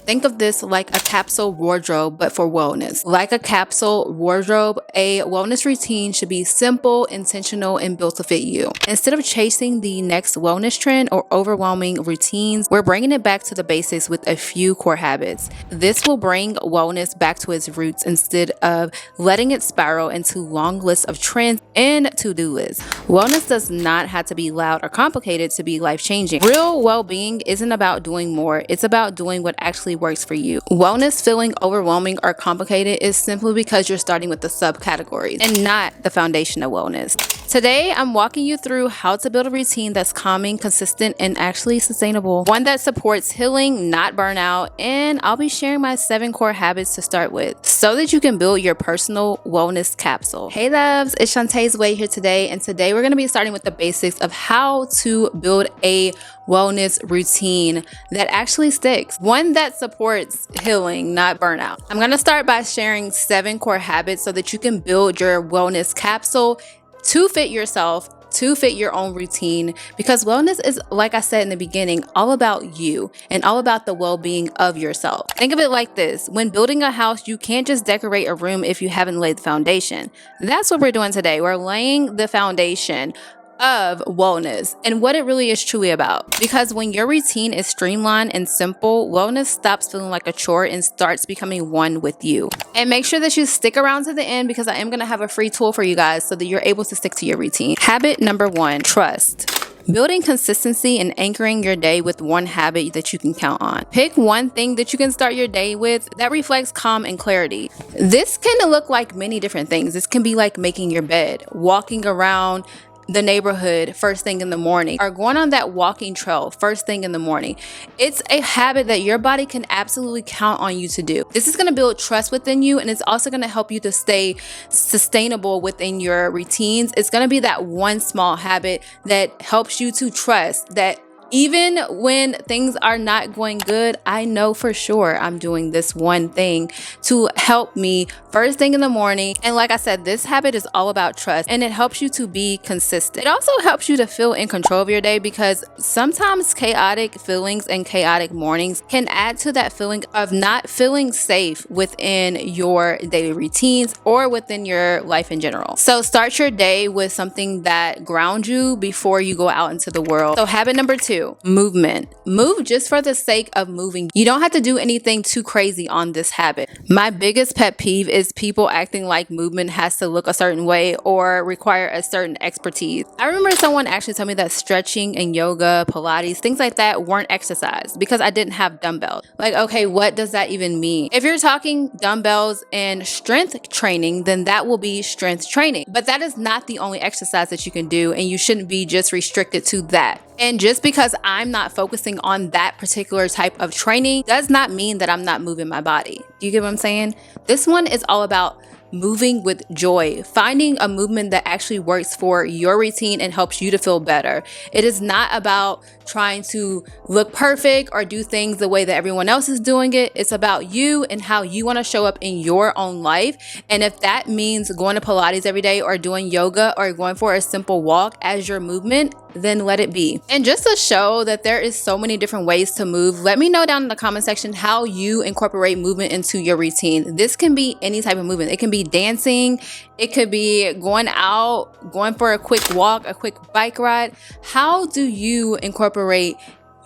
Think of this like a capsule wardrobe, but for wellness. Like a capsule wardrobe, a wellness routine should be simple, intentional, and built to fit you. Instead of chasing the next wellness trend or overwhelming routines, we're bringing it back to the basics with a few core habits. This will bring wellness back to its roots instead of letting it spiral into long lists of trends and to-do lists. Wellness does not have to be loud or complicated to be life-changing. Real well-being isn't about doing more, it's about doing what actually works for you. Wellness feeling overwhelming or complicated is simply because you're starting with the subcategories and not the foundation of wellness. Today, I'm walking you through how to build a routine that's calming, consistent, and actually sustainable. One that supports healing, not burnout, and I'll be sharing my 7 core habits to start with so that you can build your personal wellness capsule. Hey loves, it's Shawntas Way here today, and today we're going to be starting with the basics of how to build a wellness routine that actually sticks. One that supports healing, not burnout. I'm going to start by sharing 7 core habits so that you can build your wellness capsule to fit yourself, to fit your own routine, because wellness is, like I said in the beginning, all about you and all about the well-being of yourself. Think of it like this. When building a house, you can't just decorate a room if you haven't laid the foundation. That's what we're doing today. We're laying the foundation of wellness and what it really is truly about. Because when your routine is streamlined and simple, wellness stops feeling like a chore and starts becoming one with you. And make sure that you stick around to the end because I am going to have a free tool for you guys so that you're able to stick to your routine. Habit number 1, trust. Building consistency and anchoring your day with one habit that you can count on. Pick one thing that you can start your day with that reflects calm and clarity. This can look like many different things. This can be like making your bed, walking around the neighborhood first thing in the morning, or going on that walking trail first thing in the morning. It's a habit that your body can absolutely count on you to do. This is going to build trust within you, and it's also going to help you to stay sustainable within your routines. It's going to be that one small habit that helps you to trust that even when things are not going good, I know for sure I'm doing this one thing to help me first thing in the morning. And like I said, this habit is all about trust, and it helps you to be consistent. It also helps you to feel in control of your day, because sometimes chaotic feelings and chaotic mornings can add to that feeling of not feeling safe within your daily routines or within your life in general. So start your day with something that grounds you before you go out into the world. So habit number 2, movement. Move just for the sake of moving. You don't have to do anything too crazy on this habit. My biggest pet peeve is people acting like movement has to look a certain way or require a certain expertise. I remember someone actually told me that stretching and yoga, Pilates, things like that weren't exercise because I didn't have dumbbells. Like, okay, what does that even mean? If you're talking dumbbells and strength training, then that will be strength training. But that is not the only exercise that you can do, and you shouldn't be just restricted to that. And just because I'm not focusing on that particular type of training does not mean that I'm not moving my body. Do you get what I'm saying? This one is all about moving with joy, finding a movement that actually works for your routine and helps you to feel better. It is not about trying to look perfect or do things the way that everyone else is doing it. It's about you and how you want to show up in your own life. And if that means going to Pilates every day or doing yoga or going for a simple walk as your movement, then let it be. And just to show that there is so many different ways to move, let me know down in the comment section how you incorporate movement into your routine. This can be any type of movement. It can be dancing, it could be going out, going for a quick walk, a quick bike ride. How do you incorporate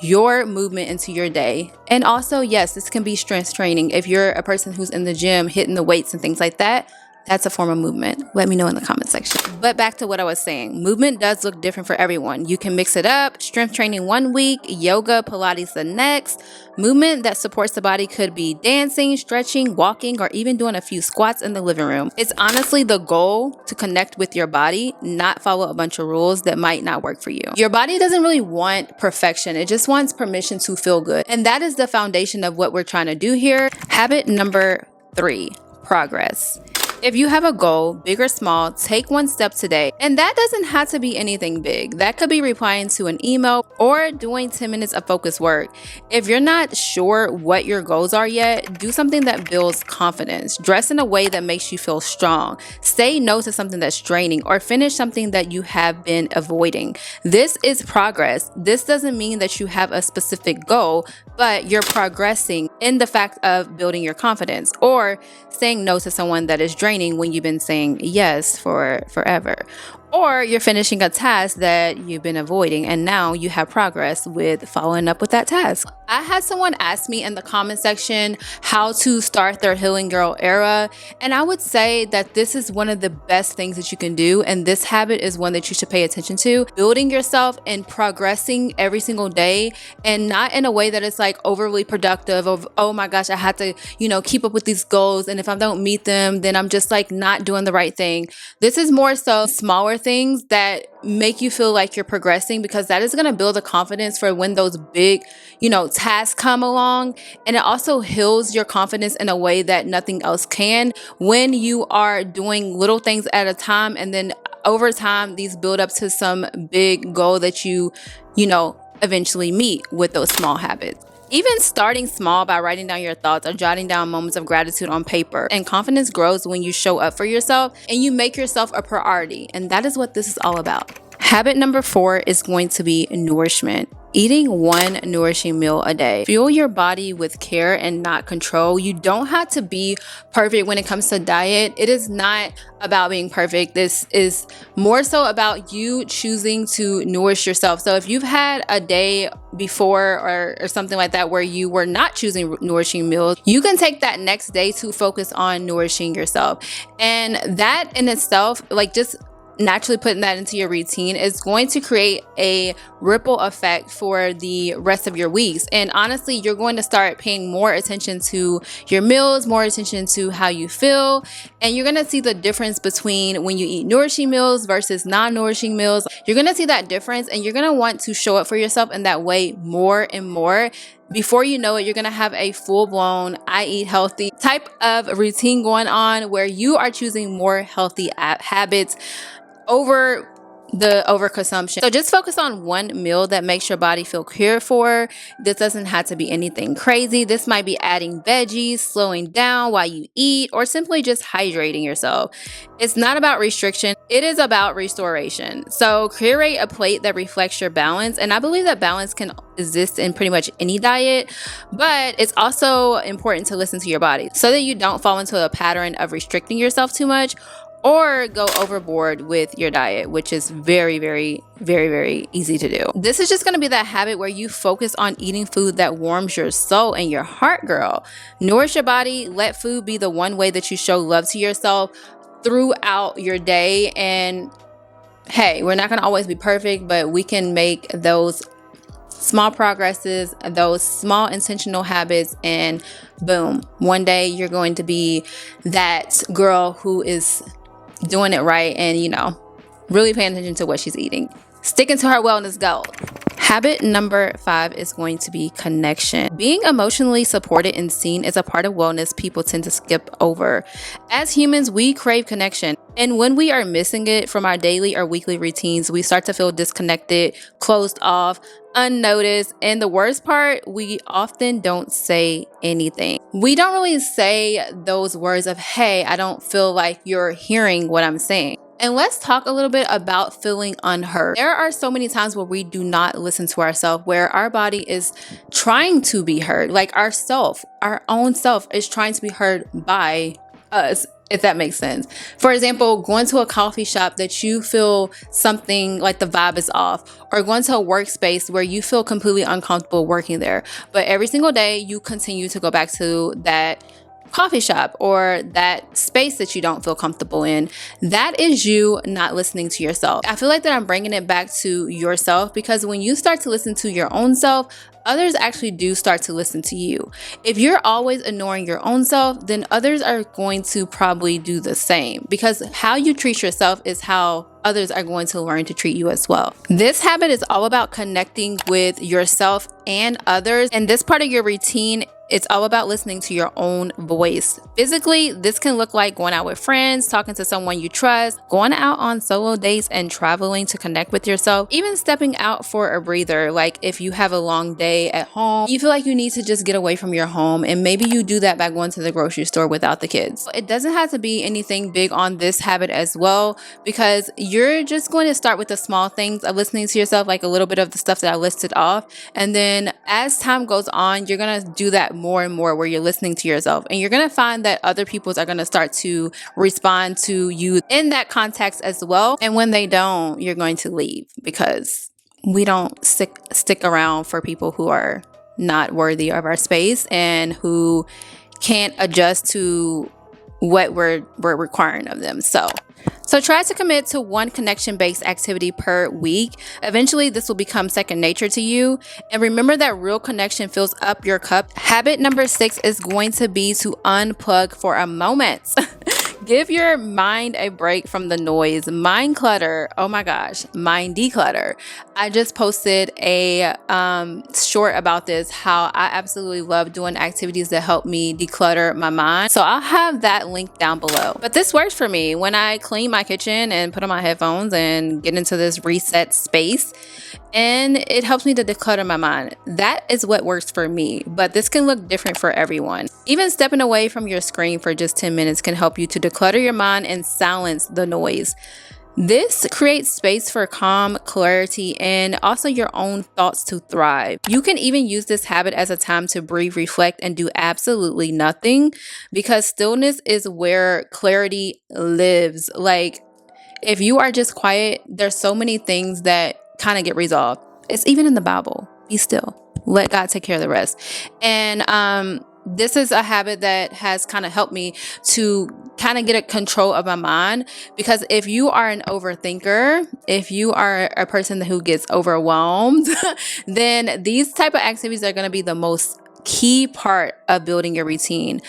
your movement into your day? And also, yes, this can be strength training. If you're a person who's in the gym hitting the weights and things like that, that's a form of movement. Let me know in the comment section. But back to what I was saying, movement does look different for everyone. You can mix it up, strength training one week, yoga, Pilates the next. Movement that supports the body could be dancing, stretching, walking, or even doing a few squats in the living room. It's honestly the goal to connect with your body, not follow a bunch of rules that might not work for you. Your body doesn't really want perfection. It just wants permission to feel good. And that is the foundation of what we're trying to do here. Habit number 3, progress. If you have a goal, big or small, take one step today. And that doesn't have to be anything big. That could be replying to an email or doing 10 minutes of focused work. If you're not sure what your goals are yet, do something that builds confidence. Dress in a way that makes you feel strong. Say no to something that's draining, or finish something that you have been avoiding. This is progress. This doesn't mean that you have a specific goal, but you're progressing in the fact of building your confidence, or saying no to someone that is draining when you've been saying yes for forever. Or you're finishing a task that you've been avoiding, and now you have progress with following up with that task. I had someone ask me in the comment section how to start their healing girl era, and I would say that this is one of the best things that you can do, and this habit is one that you should pay attention to. Building yourself and progressing every single day, and not in a way that it's like overly productive of, oh my gosh, I have to, keep up with these goals, and if I don't meet them, then I'm just like not doing the right thing. This is more so smaller things that make you feel like you're progressing, because that is going to build the confidence for when those big, tasks come along. And it also heals your confidence in a way that nothing else can, when you are doing little things at a time, and then over time these build up to some big goal that you eventually meet with those small habits. Even starting small by writing down your thoughts or jotting down moments of gratitude on paper. And confidence grows when you show up for yourself and you make yourself a priority. And that is what this is all about. Habit number 4 is going to be nourishment. Eating one nourishing meal a day. Fuel your body with care and not control. You don't have to be perfect when it comes to diet. It is not about being perfect. This is more so about you choosing to nourish yourself. So if you've had a day before or something like that where you were not choosing nourishing meals, you can take that next day to focus on nourishing yourself. And that in itself, just naturally putting that into your routine is going to create a ripple effect for the rest of your weeks. And honestly, you're going to start paying more attention to your meals, more attention to how you feel, and you're going to see the difference between when you eat nourishing meals versus non-nourishing meals. You're going to see that difference, and you're going to want to show up for yourself in that way more and more. Before you know it, you're going to have a full-blown I eat healthy type of routine going on, where you are choosing more healthy habits over the overconsumption. So just focus on one meal that makes your body feel cared for. This doesn't have to be anything crazy. This might be adding veggies, slowing down while you eat, or simply just hydrating yourself. It's not about restriction. It is about restoration. So curate a plate that reflects your balance. And I believe that balance can exist in pretty much any diet, but it's also important to listen to your body so that you don't fall into a pattern of restricting yourself too much, or go overboard with your diet, which is very, very, very, very easy to do. This is just going to be that habit where you focus on eating food that warms your soul and your heart, girl. Nourish your body. Let food be the one way that you show love to yourself throughout your day. And hey, we're not going to always be perfect, but we can make those small progresses, those small intentional habits, and boom, one day you're going to be that girl who is doing it right and, really paying attention to what she's eating. Sticking to her wellness goal. Habit number 5 is going to be connection. Being emotionally supported and seen is a part of wellness people tend to skip over. As humans, we crave connection. And when we are missing it from our daily or weekly routines, we start to feel disconnected, closed off, unnoticed. And the worst part, we often don't say anything. We don't really say those words of, hey, I don't feel like you're hearing what I'm saying. And let's talk a little bit about feeling unheard. There are so many times where we do not listen to ourselves, where our body is trying to be heard, like our own self is trying to be heard by us, if that makes sense. For example, going to a coffee shop that you feel something like the vibe is off, or going to a workspace where you feel completely uncomfortable working there. But every single day you continue to go back to that coffee shop or that space that you don't feel comfortable in. That is you not listening to yourself. I feel like that I'm bringing it back to yourself, because when you start to listen to your own self, others actually do start to listen to you. If you're always ignoring your own self, then others are going to probably do the same, because how you treat yourself is how others are going to learn to treat you as well. This habit is all about connecting with yourself and others, and this part of your routine It's all about listening to your own voice. Physically, this can look like going out with friends, talking to someone you trust, going out on solo dates and traveling to connect with yourself, even stepping out for a breather. Like if you have a long day at home, you feel like you need to just get away from your home, and maybe you do that by going to the grocery store without the kids. It doesn't have to be anything big on this habit as well, because you're just going to start with the small things of listening to yourself, like a little bit of the stuff that I listed off. And then as time goes on, you're going to do that more and more where you're listening to yourself. And you're going to find that other people are going to start to respond to you in that context as well. And when they don't, you're going to leave, because we don't stick around for people who are not worthy of our space and who can't adjust to what we're requiring of them. So try to commit to one connection-based activity per week. Eventually, this will become second nature to you. And remember that real connection fills up your cup. Habit number 6 is going to be to unplug for a moment. Give your mind a break from the noise. Mind clutter. Oh my gosh. Mind declutter. I just posted a short about this, how I absolutely love doing activities that help me declutter my mind. So I'll have that link down below. But this works for me when I clean my kitchen and put on my headphones and get into this reset space. And it helps me to declutter my mind. That is what works for me, but this can look different for everyone. Even stepping away from your screen for just 10 minutes can help you to declutter your mind and silence the noise. This creates space for calm, clarity, and also your own thoughts to thrive. You can even use this habit as a time to breathe, reflect, and do absolutely nothing, because stillness is where clarity lives. Like, if you are just quiet, there's so many things that kind of get resolved. It's even in the Bible. Be still. Let God take care of the rest. And this is a habit that has kind of helped me to kind of get a control of my mind, because if you are an overthinker, if you are a person who gets overwhelmed, then these type of activities are going to be the most key part of building your routine.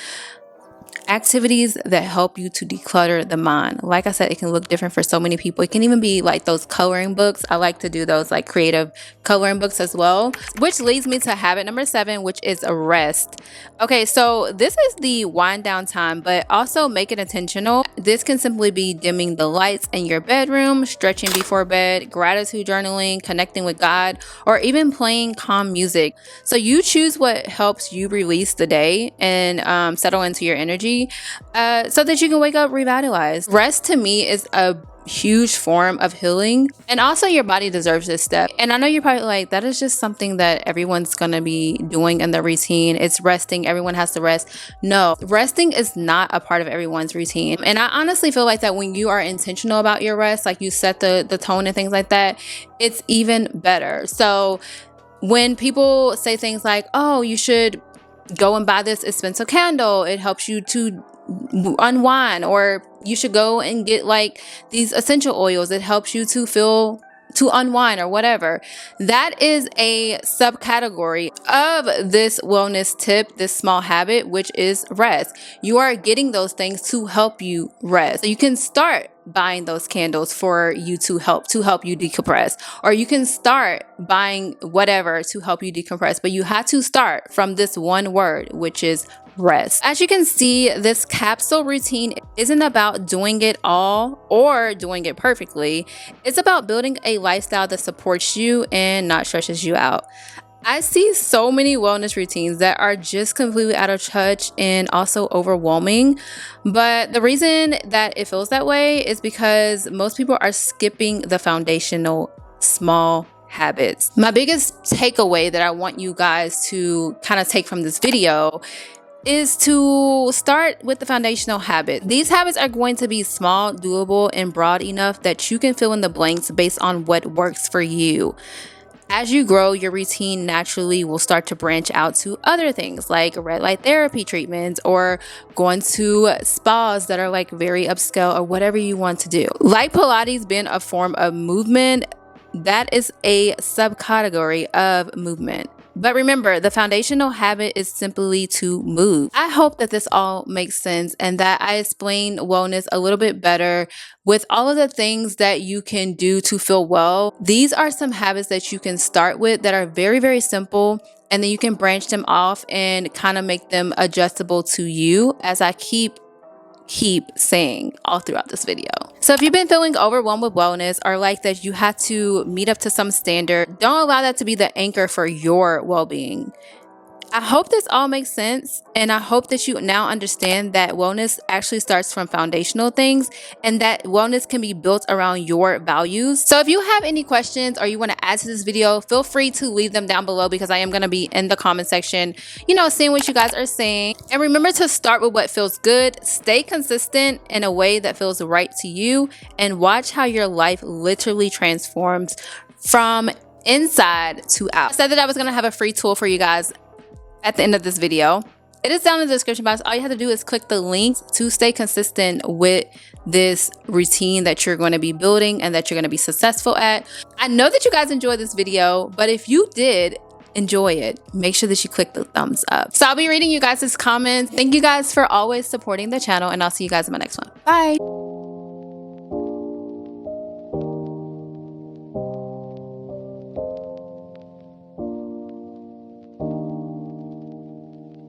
Activities that help you to declutter the mind. Like I said, it can look different for so many people. It can even be like those coloring books. I like to do those like creative coloring books as well, which leads me to habit number 7, which is a rest. Okay, so this is the wind down time, but also make it intentional. This can simply be dimming the lights in your bedroom, stretching before bed, gratitude journaling, connecting with God, or even playing calm music. So you choose what helps you release the day and settle into your energy, so that you can wake up revitalized. Rest to me is a huge form of healing, and also your body deserves this step. And I know you're probably like, that is just something that everyone's gonna be doing in their routine. It's resting. Everyone has to rest. No, resting is not a part of everyone's routine. And I honestly feel like that when you are intentional about your rest, like you set the tone and things like that, it's even better. So when people say things like, oh, you should go and buy this expensive candle, it helps you to unwind, or you should go and get like these essential oils, it helps you to feel to unwind, or whatever. That is a subcategory of this wellness tip, this small habit, which is rest. You are getting those things to help you rest. So you can start buying those candles for you to help you decompress, or you can start buying whatever to help you decompress, but you have to start from this one word, which is rest. As you can see, this capsule routine isn't about doing it all or doing it perfectly. It's about building a lifestyle that supports you and not stresses you out. I see so many wellness routines that are just completely out of touch and also overwhelming. But the reason that it feels that way is because most people are skipping the foundational small habits. My biggest takeaway that I want you guys to kind of take from this video is to start with the foundational habit. These habits are going to be small, doable, and broad enough that you can fill in the blanks based on what works for you. As you grow, your routine naturally will start to branch out to other things like red light therapy treatments, or going to spas that are like very upscale, or whatever you want to do. Like Pilates being a form of movement, that is a subcategory of movement. But remember, the foundational habit is simply to move. I hope that this all makes sense and that I explained wellness a little bit better with all of the things that you can do to feel well. These are some habits that you can start with that are very, very simple. And then you can branch them off and kind of make them adjustable to you, as I keep saying all throughout this video. So if you've been feeling overwhelmed with wellness or like that you have to meet up to some standard, don't allow that to be the anchor for your well-being. I hope this all makes sense, and I hope that you now understand that wellness actually starts from foundational things and that wellness can be built around your values. So if you have any questions or you want to add to this video, feel free to leave them down below, because I am going to be in the comment section, seeing what you guys are saying. And remember to start with what feels good, stay consistent in a way that feels right to you, and watch how your life literally transforms from inside to out. I said that I was going to have a free tool for you guys at the end of this video. It is down in the description box. All you have to do is click the link to stay consistent with this routine that you're going to be building and that you're going to be successful at. I know that you guys enjoyed this video, but if you did enjoy it, make sure that you click the thumbs up. So I'll be reading you guys' comments. Thank you guys for always supporting the channel, and I'll see you guys in my next one. Bye.